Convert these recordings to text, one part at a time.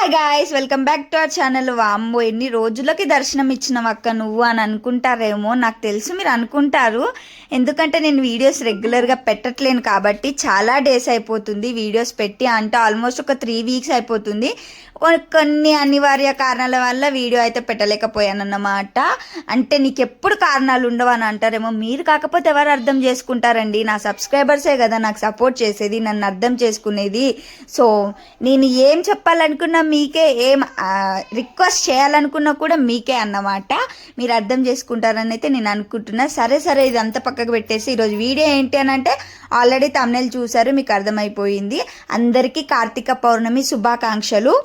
Hi guys, welcome back to our channel. వామ్మో, ఎన్ని రోజులకి దర్శనం ఇచ్చినావు అక్క నువ్వు అని అనుకుంటారేమో. నాకు తెలుసు మీరు అనుకుంటారు, ఎందుకంటే నేను వీడియోస్ రెగ్యులర్గా పెట్టట్లేను కాబట్టి. చాలా డేస్ అయిపోతుంది వీడియోస్ పెట్టి, అంటే ఆల్మోస్ట్ ఒక 3 వీక్స్ అయిపోతుంది. కొన్ని అనివార్య కారణాల వల్ల వీడియో అయితే పెట్టలేకపోయాను అన్నమాట. అంటే నీకు ఎప్పుడు కారణాలు ఉండవు అని అంటారేమో. మీరు కాకపోతే ఎవరు అర్థం చేసుకుంటారండి? నా సబ్స్క్రైబర్సే కదా నాకు సపోర్ట్ చేసేది, నన్ను అర్థం చేసుకునేది. సో నేను ఏం చెప్పాలనుకున్నా మీకే, ఏం రిక్వెస్ట్ చేయాలనుకున్నా కూడా మీకే అన్నమాట. మీరు అర్థం చేసుకుంటారని అయితే నేను అనుకుంటున్నా. సరే ఇదంతా పక్కకు పెట్టేసి ఈరోజు వీడియో ఏంటి అని అంటే, ఆల్రెడీ తమ్నెయిల్ చూసారు, మీకు అర్థమైపోయింది. అందరికీ కార్తీక పౌర్ణమి శుభాకాంక్షలు.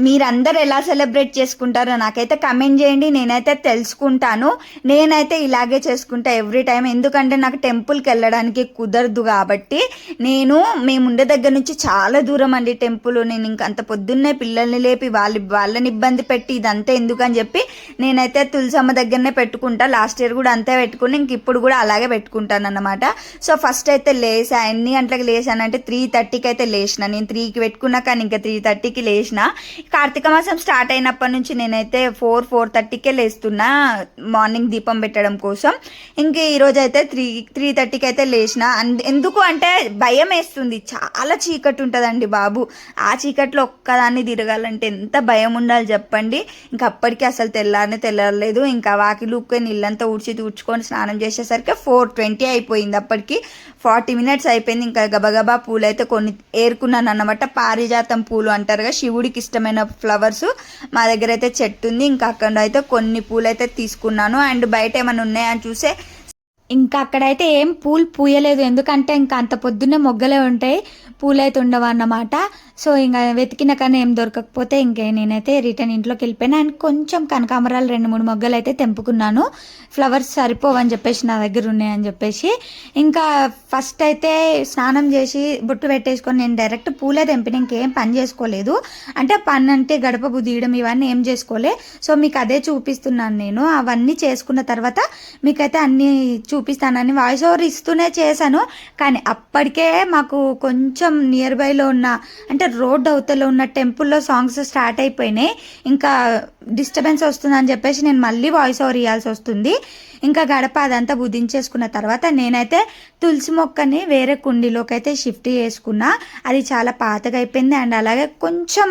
మీరందరు ఎలా సెలబ్రేట్ చేసుకుంటారో నాకైతే కమెంట్ చేయండి, నేనైతే తెలుసుకుంటాను. నేనైతే ఇలాగే చేసుకుంటా ఎవ్రీ టైం, ఎందుకంటే నాకు టెంపుల్కి వెళ్ళడానికి కుదరదు కాబట్టి. మేము ఉండే దగ్గర నుంచి చాలా దూరం అండి టెంపుల్. నేను ఇంక అంత పొద్దున్నే పిల్లల్ని లేపి వాళ్ళని ఇబ్బంది పెట్టి ఇదంతా ఎందుకని చెప్పి నేనైతే తులసమ్మ దగ్గరనే పెట్టుకుంటా. లాస్ట్ ఇయర్ కూడా అంతే పెట్టుకుని, ఇంక ఇప్పుడు కూడా అలాగే పెట్టుకుంటాను అన్నమాట. సో ఫస్ట్ అయితే లేసా. ఎన్ని గంటలకు లేసానంటే 3:30కి అయితే లేచిన. నేను 3కి పెట్టుకున్నా, కానీ ఇంకా 3:30కి లేచిన. కార్తీక మాసం స్టార్ట్ అయినప్పటి నుంచి నేనైతే 4:30కే లేస్తున్నా మార్నింగ్ దీపం పెట్టడం కోసం. ఇంక ఈరోజు అయితే 3:30కి అయితే లేచిన. ఎందుకు అంటే భయం వేస్తుంది, చాలా చీకటి ఉంటుందండి బాబు. ఆ చీకట్లో ఒక్కదాన్ని తిరగాలంటే ఎంత భయం ఉండాలి చెప్పండి. ఇంక అప్పటికి అసలు తెల్లారలేదు. ఇంకా వాకిలుక్కొని ఇల్లంతా తుడుచుకొని స్నానం చేసేసరికి 4:20 అయిపోయింది. అప్పటికి 40 మినిట్స్ అయిపోయింది. ఇంకా గబగబా పూలు అయితే కొన్ని ఏరుకున్నాను అన్నమాట. పారిజాతం పూలు అంటారుగా, శివుడికి ఇష్టమైన ఫ్లవర్స్. మా దగ్గర అయితే చెట్టు ఉంది, ఇంకా అక్కడ అయితే కొన్ని పూలు అయితే తీసుకున్నాను. అండ్ బయట ఏమైనా ఉన్నాయని చూసే, ఇంకా అక్కడైతే ఏం పూలు పూయలేదు, ఎందుకంటే ఇంకా అంత పొద్దున్నే మొగ్గలే ఉంటాయి, పూలు అయితే ఉండవు అన్నమాట. సో ఇంకా వెతికిన కానీ ఏం దొరకకపోతే ఇంకే నేనైతే రిటర్న్ ఇంట్లోకి వెళ్ళిపోయినా. అండ్ కొంచెం కనకాంబరాలు 2-3 మొగ్గలు అయితే తెంపుకున్నాను. ఫ్లవర్స్ సరిపోవని చెప్పేసి నా దగ్గర ఉన్నాయని చెప్పేసి. ఇంకా ఫస్ట్ అయితే స్నానం చేసి బొట్టు పెట్టేసుకొని నేను డైరెక్ట్ పూలే తెంపిన, ఇంకేం పని చేసుకోలేదు. అంటే పని అంటే గడప బుద్ధియడం ఇవన్నీ ఏం చేసుకోలే. సో మీకు అదే చూపిస్తున్నాను నేను. అవన్నీ చేసుకున్న తర్వాత మీకైతే అన్నీ చూపిస్తానని వాయిస్ ఓవర్ ఇస్తూనే చేశాను. కానీ అప్పటికే మాకు కొంచెం నియర్ బైలో ఉన్న, అంటే రోడ్ అవతల ఉన్న టెంపుల్లో సాంగ్స్ స్టార్ట్ అయిపోయినాయి. ఇంకా డిస్టర్బెన్స్ వస్తుందని చెప్పేసి నేను మళ్ళీ వాయిస్ ఓవర్ ఇవ్వాల్సి వస్తుంది. ఇంకా గడప అదంతా బుద్ధించేసుకున్న తర్వాత నేనైతే తులసి మొక్కని వేరే కుండీలోకి అయితే షిఫ్ట్ చేసుకున్నా. అది చాలా పాతగా అయిపోయింది. అండ్ అలాగే కొంచెం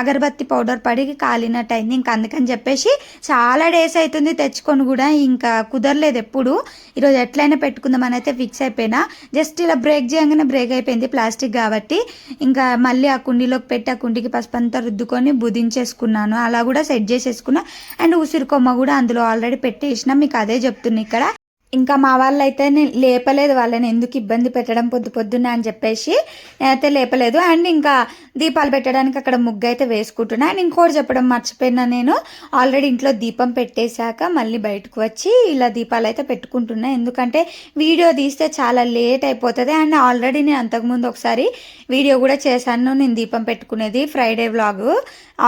అగరబత్తి పౌడర్ పడి కాలినట్టు అయింది. ఇంకా అందుకని చెప్పేసి చాలా డేస్ అవుతుంది తెచ్చుకొని కూడా, ఇంకా కుదరలేదు ఎప్పుడు. ఈరోజు ఎట్లయినా పెట్టుకుందామని అయితే ఫిక్స్ అయిపోయినా. జస్ట్ ఇలా బ్రేక్ చేయగానే బ్రేక్ అయిపోయింది, ప్లాస్టిక్ కాబట్టి. ఇంకా మళ్ళీ ఆ కుండీలోకి పెట్టి ఆ కుండీకి పసుపు అంతా రుద్దుకొని బుదించేసుకున్నాను. అలా కూడా సెట్ చేసేసుకున్నా. అండ్ ఉసిరి కొమ్మ కూడా అందులో ఆల్రెడీ పెట్టేసిన, మీకు అదే చెప్తున్నా ఇక్కడ. ఇంకా మా వాళ్ళు అయితే లేపలేదు, వాళ్ళని ఎందుకు ఇబ్బంది పెట్టడం పొద్దున్నే అని చెప్పేసి నేనైతే లేపలేదు. అండ్ ఇంకా దీపాలు పెట్టడానికి అక్కడ ముగ్గు అయితే వేసుకుంటున్నా. అండ్ ఇంకోటి చెప్పడం మర్చిపోయినా, నేను ఆల్రెడీ ఇంట్లో దీపం పెట్టేశాక మళ్ళీ బయటకు వచ్చి ఇలా దీపాలు అయితే పెట్టుకుంటున్నా. ఎందుకంటే వీడియో తీస్తే చాలా లేట్ అయిపోతుంది. అండ్ ఆల్రెడీ నేను అంతకుముందు ఒకసారి వీడియో కూడా చేశాను, నేను దీపం పెట్టుకునేది ఫ్రైడే వ్లాగ్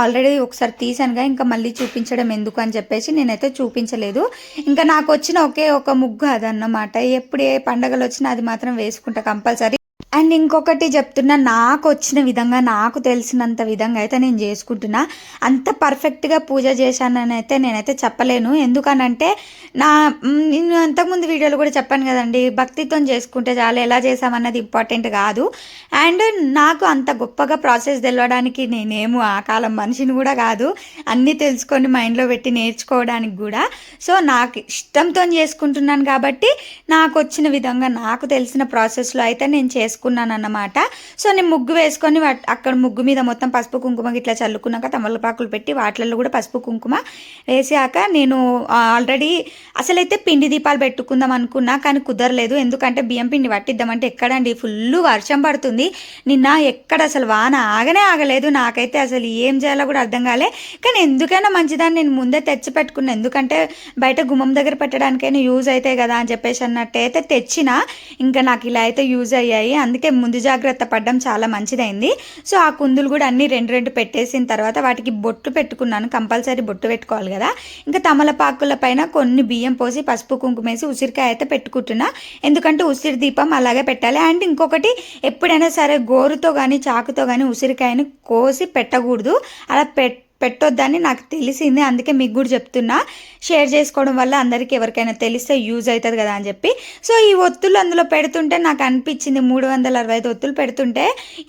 ఆల్రెడీ ఒకసారి తీసానుగా, ఇంకా మళ్ళీ చూపించడం ఎందుకు అని చెప్పేసి నేనైతే చూపించలేదు. ఇంకా నాకు వచ్చిన ఒకే ఒక ముగ్గు అదన్నమాట. ఎప్పుడు ఏ పండగలు వచ్చినా అది మాత్రం వేసుకుంటా కంపల్సరీ. అండ్ ఇంకొకటి చెప్తున్నా, నాకు వచ్చిన విధంగా, నాకు తెలిసినంత విధంగా అయితే నేను చేసుకుంటున్నా. అంత పర్ఫెక్ట్గా పూజ చేశానని అయితే నేనైతే చెప్పలేను. ఎందుకనంటే నేను అంతకుముందు వీడియోలో కూడా చెప్పాను కదండి, భక్తితో చేసుకుంటే చాలు, ఎలా చేసామన్నది ఇంపార్టెంట్ కాదు. అండ్ నాకు అంత గొప్పగా ప్రాసెస్ తెలవడానికి నేనేమో ఆ కాలం మనిషిని కూడా కాదు, అన్నీ తెలుసుకొని మైండ్లో పెట్టి నేర్చుకోవడానికి కూడా. సో నాకు ఇష్టంతో చేసుకుంటున్నాను కాబట్టి నాకు వచ్చిన విధంగా, నాకు తెలిసిన ప్రాసెస్లో అయితే నేను చేసుకున్నాను అన్నమాట. సో నేను ముగ్గు వేసుకొని అక్కడ ముగ్గు మీద మొత్తం పసుపు కుంకుమ ఇట్లా చల్లుకున్నాక తమలపాకులు పెట్టి వాటిల్లో కూడా పసుపు కుంకుమ వేసాక నేను ఆల్రెడీ అసలైతే పిండి దీపాలు పెట్టుకుందాం అనుకున్నా, కానీ కుదరలేదు. ఎందుకంటే బియ్యం పిండి పట్టిద్దామంటే ఎక్కడండి, ఫుల్ వర్షం పడుతుంది నిన్న. ఎక్కడ అసలు వాన ఆగలేదు. నాకైతే అసలు ఏం చేయాలో కూడా అర్థం కాలే. కానీ ఎందుకైనా మంచిదాన్ని నేను ముందే తెచ్చి పెట్టుకున్నా, ఎందుకంటే బయట గుమ్మం దగ్గర పెట్టడానికైనా యూజ్ అవుతాయి కదా అని చెప్పేసి అన్నట్టయితే తెచ్చిన. ఇంకా నాకు ఇలా అయితే యూజ్ అయ్యాయి. అందుకే ముందు జాగ్రత్త పడడం చాలా మంచిదైంది. సో ఆ కుందులు కూడా అన్నీ 2 పెట్టేసిన తర్వాత వాటికి బొట్టు పెట్టుకున్నాను. కంపల్సరీ బొట్టు పెట్టుకోవాలి కదా. ఇంకా తమలపాకుల పైన కొన్ని బియ్యం పోసి పసుపు కుంకుమ వేసి ఉసిరికాయ అయితే పెట్టుకుంటున్నా. ఎందుకంటే ఉసిరి దీపం అలాగే పెట్టాలి. అండ్ ఇంకొకటి, ఎప్పుడైనా సరే గోరుతో కానీ చాకుతో కానీ ఉసిరికాయని కోసి పెట్టకూడదు. అలా పెట్టొద్దని నాకు తెలిసింది. అందుకే మీకు కూడా చెప్తున్నా. షేర్ చేసుకోవడం వల్ల అందరికీ ఎవరికైనా తెలిస్తే యూజ్ అవుతుంది కదా అని చెప్పి. సో ఈ ఒత్తులు అందులో పెడుతుంటే నాకు అనిపించింది, 365 ఒత్తులు పెడుతుంటే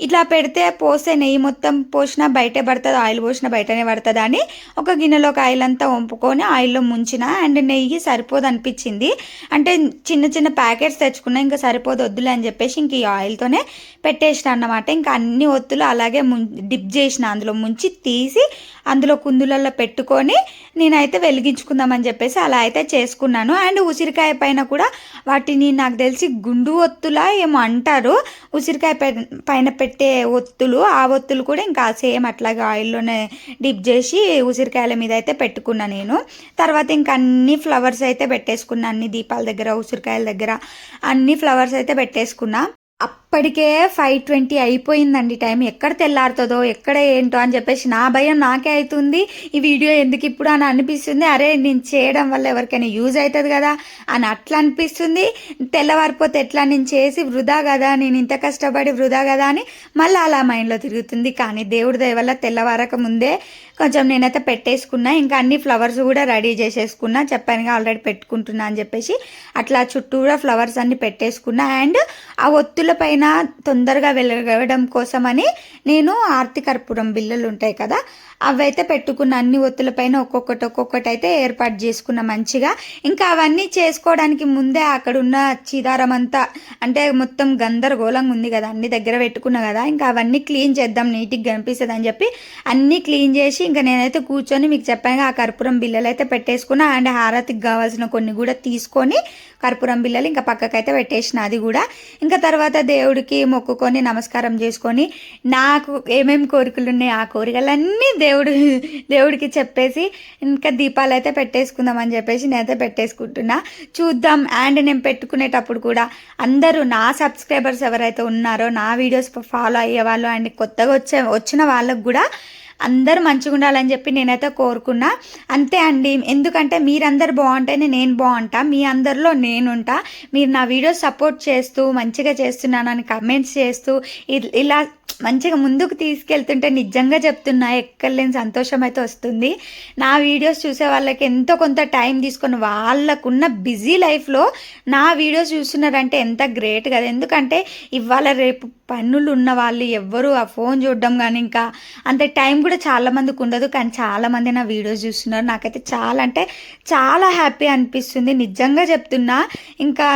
ఇట్లా పెడితే పోస్తే నెయ్యి మొత్తం పోసినా బయటే పడుతుంది, ఆయిల్ పోసినా బయటనే పడుతుంది అని ఒక గిన్నెలోకి ఆయిల్ అంతా వంపుకొని ఆయిల్లో ముంచిన. అండ్ నెయ్యి సరిపోదు అనిపించింది. అంటే చిన్న చిన్న ప్యాకెట్స్ తెచ్చుకున్నా, ఇంకా సరిపోదు వద్దులే అని చెప్పేసి ఇంక ఈ ఆయిల్తోనే పెట్టేసిన అన్నమాట. ఇంకా అన్ని ఒత్తులు అలాగే డిప్ చేసిన, అందులో ముంచి తీసి అందులో కుందులలో పెట్టుకొని నేనైతే వెలిగించుకుందామని చెప్పేసి అలా అయితే చేసుకున్నాను. అండ్ ఉసిరికాయ పైన కూడా వాటిని నాకు తెలిసి గుండు ఒత్తులా ఏమో అంటారు, ఉసిరికాయ పైన పెట్టే ఒత్తులు. ఆ ఒత్తులు కూడా ఇంకా సేమ్ అట్లాగే ఆయిల్లోనే డిప్ చేసి ఉసిరికాయల మీద అయితే పెట్టుకున్నా నేను. తర్వాత ఇంకా అన్ని ఫ్లవర్స్ అయితే పెట్టేసుకున్నా, అన్ని దీపాల దగ్గర ఉసిరికాయల దగ్గర అన్ని ఫ్లవర్స్ అయితే పెట్టేసుకున్నా. అప్పటికే 5:20 అయిపోయిందండి టైం. ఎక్కడ తెల్లారుతుందో ఎక్కడ ఏంటో అని చెప్పేసి నా భయం నాకే అవుతుంది. ఈ వీడియో ఎందుకు ఇప్పుడు అని అనిపిస్తుంది. అరే నేను చేయడం వల్ల ఎవరికైనా యూజ్ అవుతుంది కదా అని అట్లా అనిపిస్తుంది. తెల్లవారిపోతే ఎట్లా, నేను చేసి వృధా కదా, నేను ఇంత కష్టపడి వృధా కదా అని మళ్ళీ అలా మైండ్లో తిరుగుతుంది. కానీ దేవుడి దయ వల్ల తెల్లవారక ముందే కొంచెం నేనైతే పెట్టేసుకున్నా. ఇంకా అన్ని ఫ్లవర్స్ కూడా రెడీ చేసేసుకున్నా, చెప్పానుగా ఆల్రెడీ పెట్టుకుంటున్నా అని చెప్పేసి. అట్లా చుట్టూ కూడా ఫ్లవర్స్ అన్ని పెట్టేసుకున్నా. అండ్ ఆ ఒత్తుల పైన తొందరగా వెలగడం కోసమని నేను ఆర్తి కర్పూరం బిళ్ళలు ఉంటాయి కదా, అవైతే పెట్టుకున్న. అన్ని ఒత్తుల పైన ఒక్కొక్కటి అయితే ఏర్పాటు చేసుకున్నా మంచిగా. ఇంకా అవన్నీ చేసుకోవడానికి ముందే అక్కడ ఉన్న చిదారం అంతా, అంటే మొత్తం గందరగోళంగా ఉంది కదా, అన్ని దగ్గర పెట్టుకున్నా కదా, ఇంకా అవన్నీ క్లీన్ చేద్దాం నీట్గా కనిపిస్తుంది అని చెప్పి అన్నీ క్లీన్ చేసి ఇంకా నేనైతే కూర్చొని మీకు చెప్పాను ఆ కర్పూరం బిళ్ళలు అయితే పెట్టేసుకున్నా. అండ్ హారతికి కావాల్సిన కొన్ని కూడా తీసుకొని కర్పూరం బిళ్ళలు ఇంకా పక్కకైతే పెట్టేసిన. అది కూడా ఇంకా తర్వాత దేవుడికి మొక్కుకొని నమస్కారం చేసుకొని నాకు ఏమేమి కోరికలు ఉన్నాయి ఆ కోరికలన్నీ దేవుడికి చెప్పేసి ఇంకా దీపాలు అయితే పెట్టేసుకుందాం అని చెప్పేసి నేనైతే పెట్టేసుకుంటున్నా. చూద్దాం. అండ్ నేను పెట్టుకునేటప్పుడు కూడా అందరూ నా సబ్స్క్రైబర్స్ ఎవరైతే ఉన్నారో, నా వీడియోస్ ఫాలో అయ్యే వాళ్ళు అండ్ కొత్తగా వచ్చిన వాళ్ళకు కూడా అందరూ మంచిగా ఉండాలని చెప్పి నేనైతే కోరుకున్నా. అంతే అండి. ఎందుకంటే మీరందరు బాగుంటేనే నేను బాగుంటా, మీ అందరిలో నేనుంటా. మీరు నా వీడియోస్ సపోర్ట్ చేస్తూ మంచిగా చేస్తున్నానని కమెంట్స్ చేస్తూ ఇలా మంచిగా ముందుకు తీసుకెళ్తుంటే నిజంగా చెప్తున్నా ఎక్కడలేని సంతోషం అయితే వస్తుంది. నా వీడియోస్ చూసే వాళ్ళకి ఎంతో కొంత టైం తీసుకొని వాళ్ళకున్న బిజీ లైఫ్లో నా వీడియోస్ చూస్తున్నారంటే ఎంత గ్రేట్ కదా. ఎందుకంటే ఇవాళ రేపు పనులు ఉన్న వాళ్ళు ఎవ్వరు ఆ ఫోన్ చూడడం కానీ ఇంకా అంత టైం కూడా చాలామందికి ఉండదు. కానీ చాలామంది నా వీడియోస్ చూస్తున్నారు. నాకైతే చాలా అంటే చాలా హ్యాపీ అనిపిస్తుంది, నిజంగా చెప్తున్నా. ఇంకా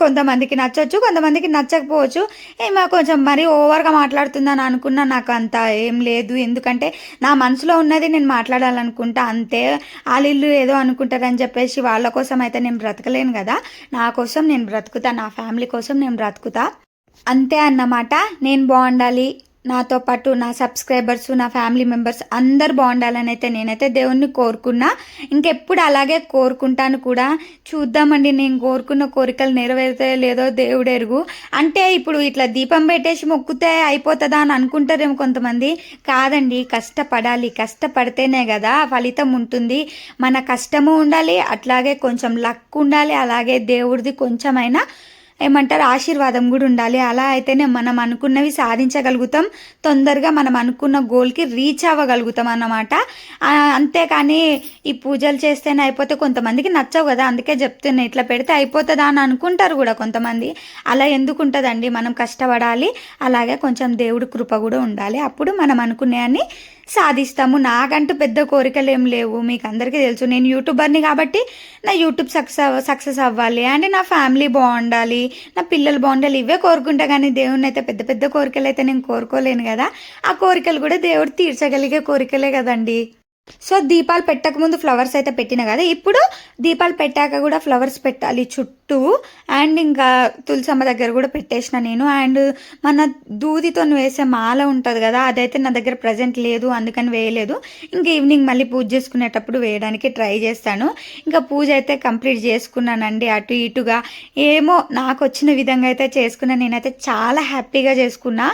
కొంతమందికి నచ్చవచ్చు, కొంతమందికి నచ్చకపోవచ్చు. ఏమో కొంచెం మరీ ఓవర్గా మాట్లాడుతుందని అనుకున్నా, నాకు అంత ఏం లేదు. ఎందుకంటే నా మనసులో ఉన్నది నేను మాట్లాడాలనుకుంటా అంతే. వాళ్ళిల్లు ఏదో అనుకుంటారని చెప్పేసి వాళ్ళ కోసం అయితే నేను బ్రతకలేను కదా. నా కోసం నేను బ్రతుకుతా, నా ఫ్యామిలీ కోసం నేను బ్రతుకుతా, అంతే అన్నమాట. నేను బాగుండాలి, నాతో పాటు నా సబ్స్క్రైబర్స్, నా ఫ్యామిలీ మెంబర్స్ అందరు బాగుండాలని అయితే నేనైతే దేవుణ్ణి కోరుకున్నా. ఇంకెప్పుడు అలాగే కోరుకుంటాను కూడా. చూద్దామండి, నేను కోరుకున్న కోరికలు నెరవేరుతాయో లేదో దేవుడు ఎరుగు. అంటే ఇప్పుడు ఇట్లా దీపం పెట్టేసి మొక్కుతే అయిపోతుందా అని అనుకుంటారేమో కొంతమంది. కాదండి, కష్టపడాలి. కష్టపడితేనే కదా ఫలితం ఉంటుంది. మన కష్టము ఉండాలి, అట్లాగే కొంచెం లక్ ఉండాలి, అలాగే దేవుడిది కొంచెమైనా ఏమంటారు ఆశీర్వాదం కూడా ఉండాలి. అలా అయితేనే మనం అనుకున్నవి సాధించగలుగుతాం, తొందరగా మనం అనుకున్న గోల్కి రీచ్ అవ్వగలుగుతాం అన్నమాట. అంతేకాని ఈ పూజలు చేస్తేనే అయిపోతే కొంతమందికి నచ్చవు కదా. అందుకే చెప్తున్నా, ఇట్లా పెడితే అయిపోతుందా అని అనుకుంటారు కూడా కొంతమంది. అలా ఎందుకు ఉంటుందండి, మనం కష్టపడాలి, అలాగే కొంచెం దేవుడి కృప కూడా ఉండాలి. అప్పుడు మనం అనుకునేవన్నీ సాధిస్తాము. నాకంటూ పెద్ద కోరికలు ఏం లేవు, మీకు అందరికీ తెలుసు. నేను యూట్యూబర్ని కాబట్టి నా యూట్యూబ్ సక్సెస్ అవ్వాలి అండ్ నా ఫ్యామిలీ బాగుండాలి, నా పిల్లలు బాగుండాలి, ఇవే కోరుకుంటా. కానీ దేవుడిని అయితే పెద్ద పెద్ద కోరికలు అయితే నేను కోరుకోలేను కదా. ఆ కోరికలు కూడా దేవుడు తీర్చగలిగే కోరికలే కదండి. సో దీపాలు పెట్టకముందు ఫ్లవర్స్ అయితే పెట్టిన కదా, ఇప్పుడు దీపాలు పెట్టాక కూడా ఫ్లవర్స్ పెట్టాలి చుట్టూ బొట్టు అండ్ ఇంకా తులసమ్మ దగ్గర కూడా పెట్టేసిన నేను. అండ్ మన దూదితో వేసే మాల ఉంటుంది కదా, అదైతే నా దగ్గర ప్రజెంట్ లేదు, అందుకని వేయలేదు. ఇంకా ఈవినింగ్ మళ్ళీ పూజ చేసుకునేటప్పుడు వేయడానికి ట్రై చేస్తాను. ఇంకా పూజ అయితే కంప్లీట్ చేసుకున్నానండి, అటు ఇటుగా ఏమో నాకు వచ్చిన విధంగా అయితే చేసుకున్నా. నేనైతే చాలా హ్యాపీగా చేసుకున్నా,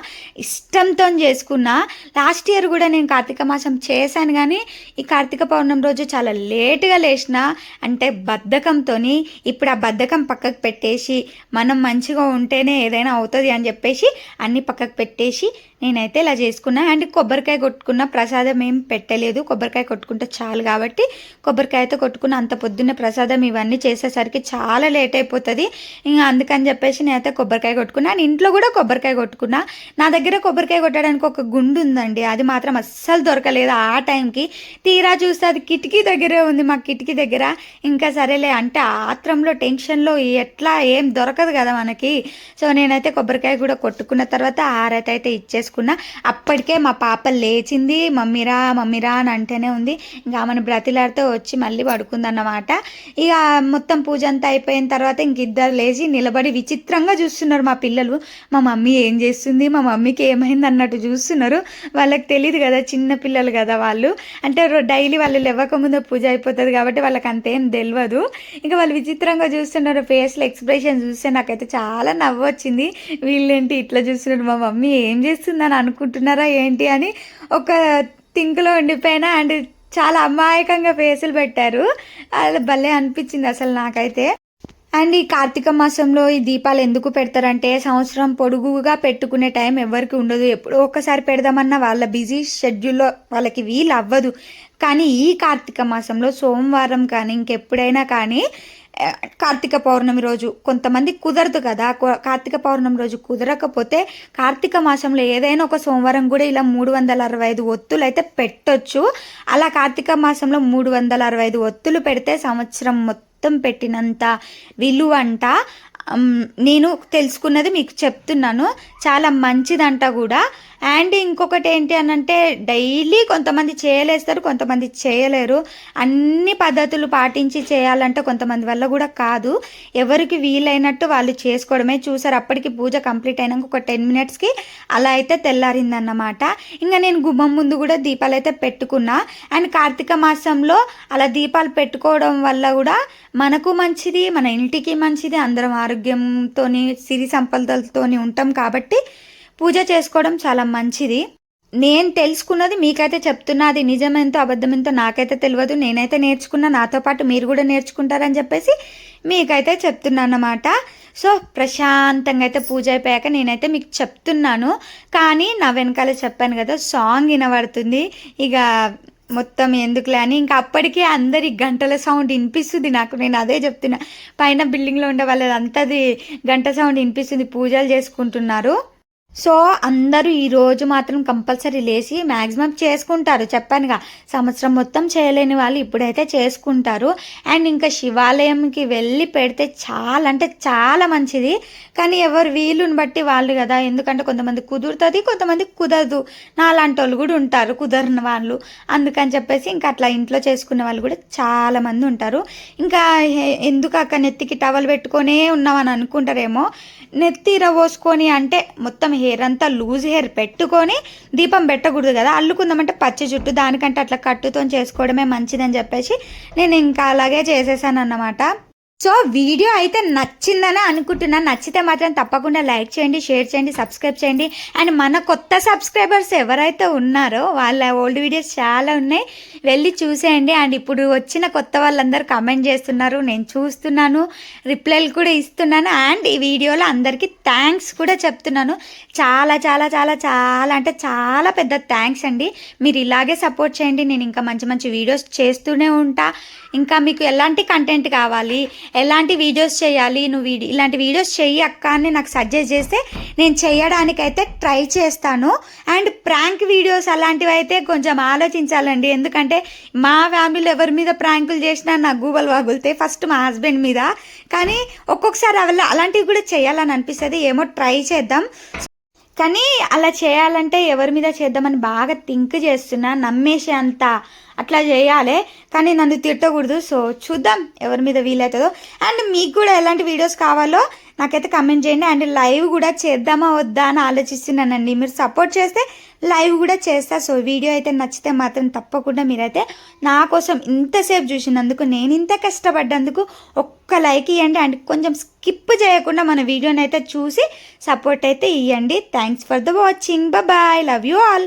ఇష్టంతో చేసుకున్నా. లాస్ట్ ఇయర్ కూడా నేను కార్తీక మాసం చేశాను, కానీ ఈ కార్తీక పౌర్ణమి రోజు చాలా లేటుగా లేచిన, అంటే బద్ధకంతో. ఇప్పుడు ఆ బద్ధకం పక్కకు పెట్టేసి మనం మంచిగా ఉంటేనే ఏదైనా అవుతుంది అని చెప్పేసి అన్ని పక్కకు పెట్టేసి నేనైతే ఇలా చేసుకున్నా. అండ్ కొబ్బరికాయ కొట్టుకున్న, ప్రసాదం ఏం పెట్టలేదు, కొబ్బరికాయ కొట్టుకుంటే చాలు కాబట్టి కొబ్బరికాయతో కొట్టుకున్న. అంత పొద్దున్న ప్రసాదం ఇవన్నీ చేసేసరికి చాలా లేట్ అయిపోతుంది, ఇంకా అందుకని చెప్పేసి నేనైతే కొబ్బరికాయ కొట్టుకున్నా. అండ్ ఇంట్లో కూడా కొబ్బరికాయ కొట్టుకున్నా. నా దగ్గర కొబ్బరికాయ కొట్టడానికి ఒక గుండు ఉందండి, అది మాత్రం అస్సలు దొరకలేదు ఆ టైంకి. తీరా చూస్తే అది కిటికీ దగ్గరే ఉంది, మా కిటికీ దగ్గర. ఇంకా సరేలే అంటే ఆత్రంలో టెన్షన్లో ఎట్లా ఏం దొరకదు కదా మనకి. సో నేనైతే కొబ్బరికాయ కూడా కొట్టుకున్న తర్వాత హారతి అయితే ఇచ్చేసుకున్నా. అప్పటికే మా పాప లేచింది, మమ్మీరా మమ్మీరా అని అంటేనే ఉంది. ఇంకా ఆమెను బ్రతిలాడితే వచ్చి మళ్ళీ పడుకుందన్నమాట. ఇక మొత్తం పూజ అంతా అయిపోయిన తర్వాత ఇంక ఇద్దరు లేచి నిలబడి విచిత్రంగా చూస్తున్నారు మా పిల్లలు. మా మమ్మీ ఏం చేస్తుంది, మా మమ్మీకి ఏమైంది అన్నట్టు చూస్తున్నారు. వాళ్ళకి తెలియదు కదా, చిన్న పిల్లలు కదా వాళ్ళు, అంటే డైలీ వాళ్ళు లేవకముందే పూజ అయిపోతుంది కాబట్టి వాళ్ళకి అంతేం తెలియదు. ఇంకా వాళ్ళు విచిత్రంగా చూస్తున్నారు, ఫేస్లో ఎక్స్ప్రెషన్ చూస్తే నాకైతే చాలా నవ్వు వచ్చింది. వీళ్ళేంటి ఇట్లా చూస్తున్నారు, మా మమ్మీ ఏం చేస్తుందని అనుకుంటున్నారా ఏంటి అని ఒక థింక్లో ఉండిపోయినా. అండ్ చాలా అమాయకంగా ఫేసులు పెట్టారు, అది భలే అనిపించింది అసలు నాకైతే. అండ్ ఈ కార్తీక మాసంలో ఈ దీపాలు ఎందుకు పెడతారంటే, సంవత్సరం పొడుగుగా పెట్టుకునే టైం ఎవరికి ఉండదు, ఎప్పుడో ఒక్కసారి పెడదామన్నా వాళ్ళ బిజీ షెడ్యూల్లో వాళ్ళకి వీలు అవ్వదు. కానీ ఈ కార్తీక మాసంలో సోమవారం కానీ ఇంకెప్పుడైనా కానీ కార్తీక పౌర్ణమి రోజు కొంతమంది కుదరదు కదా, కార్తీక పౌర్ణమి రోజు కుదరకపోతే కార్తీక మాసంలో ఏదైనా ఒక సోమవారం కూడా ఇలా 365 ఒత్తులు అయితే పెట్టొచ్చు. అలా కార్తీక మాసంలో 365 ఒత్తులు పెడితే సంవత్సరం మొత్తం పెట్టినంత విలువ అంట. నేను తెలుసుకున్నది మీకు చెప్తున్నాను, చాలా మంచిదంట కూడా. అండ్ ఇంకొకటి ఏంటి అని అంటే, డైలీ కొంతమంది చేయలేస్తారు, కొంతమంది చేయలేరు. అన్ని పద్ధతులు పాటించి చేయాలంటే కొంతమంది వల్ల కూడా కాదు, ఎవరికి వీలైనట్టు వాళ్ళు చేసుకోవడమే. చూసారు, అప్పటికి పూజ కంప్లీట్ అయినాక ఒక 10 మినిట్స్కి అలా అయితే తెల్లారిందన్నమాట. ఇంకా నేను గుమ్మం ముందు కూడా దీపాలు అయితే పెట్టుకున్నా. అండ్ కార్తీక మాసంలో అలా దీపాలు పెట్టుకోవడం వల్ల కూడా మనకు మంచిది, మన ఇంటికి మంచిది, అందరం ఆరోగ్యంతో సిరి సంపదలతో ఉంటాం కాబట్టి పూజ చేసుకోవడం చాలా మంచిది. నేను తెలుసుకున్నది మీకైతే చెప్తున్నా, అది నిజమెంతో అబద్ధమెంతో నాకైతే తెలియదు. నేనైతే నేర్చుకున్నా, నాతో పాటు మీరు కూడా నేర్చుకుంటారని చెప్పేసి మీకైతే చెప్తున్నా అన్నమాట. సో ప్రశాంతంగా అయితే పూజ అయిపోయాక నేనైతే మీకు చెప్తున్నాను, కానీ నా వెనకాల చెప్పాను కదా సాంగ్ వినబడుతుంది. ఇక మొత్తం ఎందుకులే అని ఇంకా అప్పటికే అందరి గంటల సౌండ్ వినిపిస్తుంది నాకు. నేను అదే చెప్తున్నా, పైన బిల్డింగ్లో ఉండే వాళ్ళంతది గంట సౌండ్ వినిపిస్తుంది, పూజలు చేసుకుంటున్నారు. సో అందరూ ఈరోజు మాత్రం కంపల్సరీ లేచి మ్యాక్సిమం చేసుకుంటారు. చెప్పానుగా, సంవత్సరం మొత్తం చేయలేని వాళ్ళు ఇప్పుడైతే చేసుకుంటారు. అండ్ ఇంకా శివాలయంకి వెళ్ళి పెడితే చాలా అంటే చాలా మంచిది. కానీ ఎవరు వీలుని బట్టి వాళ్ళు కదా, ఎందుకంటే కొంతమంది కుదురుతుంది, కొంతమంది కుదరదు. నాలాంటి వాళ్ళు కూడా ఉంటారు కుదరని వాళ్ళు. అందుకని చెప్పేసి ఇంకా అట్లా ఇంట్లో చేసుకునే వాళ్ళు కూడా చాలామంది ఉంటారు. ఇంకా ఎందుకు అక్క నెత్తికి టవల్ పెట్టుకొనే ఉన్నామని అనుకుంటారేమో. నెత్తి పోసుకొని అంటే మొత్తం హెయిర్ అంతా లూజ్ హెయిర్ పెట్టుకొని దీపం పెట్టకూడదు కదా, అల్లుకుందామంటే పచ్చి జుట్టు, దానికంటే అట్లా కట్టుతో చేసుకోవడమే మంచిదని చెప్పేసి నేను ఇంకా అలాగే చేసేసాను అన్నమాట. సో వీడియో అయితే నచ్చిందని అనుకుంటున్నాను. నచ్చితే మాత్రం తప్పకుండా లైక్ చేయండి, షేర్ చేయండి, సబ్స్క్రైబ్ చేయండి. అండ్ మన కొత్త సబ్స్క్రైబర్స్ ఎవరైతే ఉన్నారో వాళ్ళ ఓల్డ్ వీడియోస్ చాలా ఉన్నాయి, వెళ్ళి చూసేయండి. అండ్ ఇప్పుడు వచ్చిన కొత్త వాళ్ళందరూ కమెంట్ చేస్తున్నారు, నేను చూస్తున్నాను, రిప్లైలు కూడా ఇస్తున్నాను. అండ్ ఈ వీడియోలో అందరికీ థ్యాంక్స్ కూడా చెప్తున్నాను. చాలా చాలా చాలా చాలా అంటే చాలా పెద్ద థ్యాంక్స్ అండి. మీరు ఇలాగే సపోర్ట్ చేయండి, నేను ఇంకా మంచి మంచి వీడియోస్ చేస్తూనే ఉంటా. ఇంకా మీకు ఎలాంటి కంటెంట్ కావాలి, ఎలాంటి వీడియోస్ చేయాలి, నువ్వు ఇలాంటి వీడియోస్ చెయ్యి అక్క అని నాకు సజెస్ట్ చేస్తే నేను చేయడానికైతే ట్రై చేస్తాను. అండ్ ప్రాంక్ వీడియోస్ అలాంటివి అయితే కొంచెం ఆలోచించాలండి, ఎందుకంటే మా ఫ్యామిలీలో ఎవరి మీద ప్రాంకులు చేసినా నాకు గూగుల్ వాగులుతాయి, ఫస్ట్ మా హస్బెండ్ మీద. కానీ ఒక్కొక్కసారి అలాంటివి కూడా చేయాలని అనిపిస్తుంది, ఏమో ట్రై చేద్దాం. కానీ అలా చేయాలంటే ఎవరి మీద చేద్దామని బాగా థింక్ చేస్తున్నా, నమ్మేసే అంత అట్లా చేయాలి, కానీ నన్ను తిట్టకూడదు. సో చూద్దాం ఎవరి మీద వీలవుతుందో. అండ్ మీకు కూడా ఎలాంటి వీడియోస్ కావాలో నాకైతే కమెంట్ చేయండి. అండ్ లైవ్ కూడా చేద్దామా వద్దా అని ఆలోచిస్తున్నానండి. మీరు సపోర్ట్ చేస్తే లైవ్ కూడా చేస్తా. సో వీడియో అయితే నచ్చితే మాత్రం తప్పకుండా మీరైతే నా కోసం ఇంతసేపు చూసినందుకు, నేను ఇంత కష్టపడ్డందుకు ఒక్క లైక్ ఇవ్వండి. అండ్ కొంచెం స్కిప్ చేయకుండా మన వీడియోని అయితే చూసి సపోర్ట్ అయితే ఇవ్వండి. Thanks for the watching. Bye, love you all.